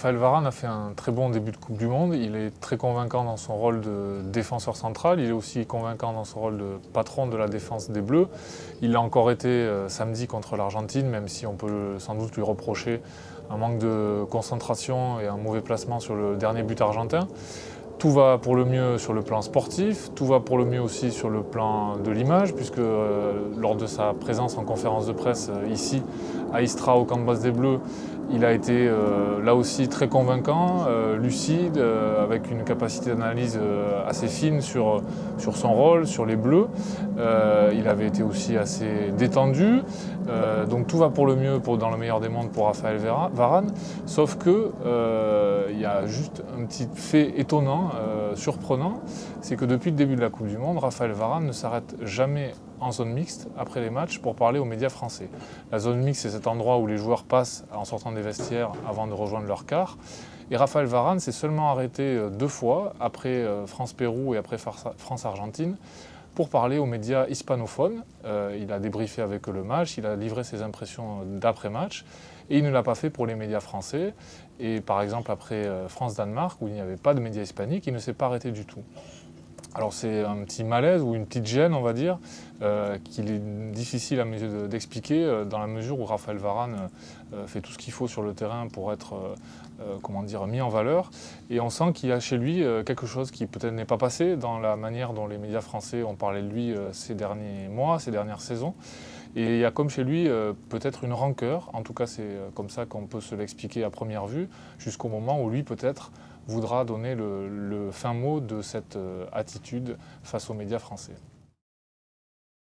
Raphaël Varane a fait un très bon début de Coupe du Monde. Il est très convaincant dans son rôle de défenseur central. Il est aussi convaincant dans son rôle de patron de la défense des Bleus. Il l'a encore été samedi contre l'Argentine, même si on peut sans doute lui reprocher un manque de concentration et un mauvais placement sur le dernier but argentin. Tout va pour le mieux sur le plan sportif, tout va pour le mieux aussi sur le plan de l'image, puisque lors de sa présence en conférence de presse ici à Istra, au camp de base des Bleus, il a été là aussi très convaincant, lucide, avec une capacité d'analyse assez fine sur son rôle, sur les Bleus. Il avait été aussi assez détendu, donc tout va pour le mieux dans le meilleur des mondes pour Raphaël Varane, sauf que il y a juste un petit fait étonnant, surprenant, c'est que depuis le début de la Coupe du Monde, Raphaël Varane ne s'arrête jamais en zone mixte après les matchs pour parler aux médias français. La zone mixte, c'est cet endroit où les joueurs passent en sortant des vestiaires avant de rejoindre leur car. Et Raphaël Varane s'est seulement arrêté 2 fois, après France-Pérou et après France-Argentine, pour parler aux médias hispanophones. Il a débriefé avec eux le match, il a livré ses impressions d'après-match, et il ne l'a pas fait pour les médias français. Et par exemple, après France-Danemark, où il n'y avait pas de médias hispaniques, il ne s'est pas arrêté du tout. Alors c'est un petit malaise ou une petite gêne, on va dire, qu'il est difficile à mes yeux d'expliquer, dans la mesure où Raphaël Varane fait tout ce qu'il faut sur le terrain pour être comment dire, mis en valeur. Et on sent qu'il y a chez lui quelque chose qui peut-être n'est pas passé dans la manière dont les médias français ont parlé de lui ces derniers mois, ces dernières saisons. Et il y a comme chez lui peut-être une rancœur, en tout cas c'est comme ça qu'on peut se l'expliquer à première vue, jusqu'au moment où lui peut-être voudra donner le fin mot de cette attitude face aux médias français.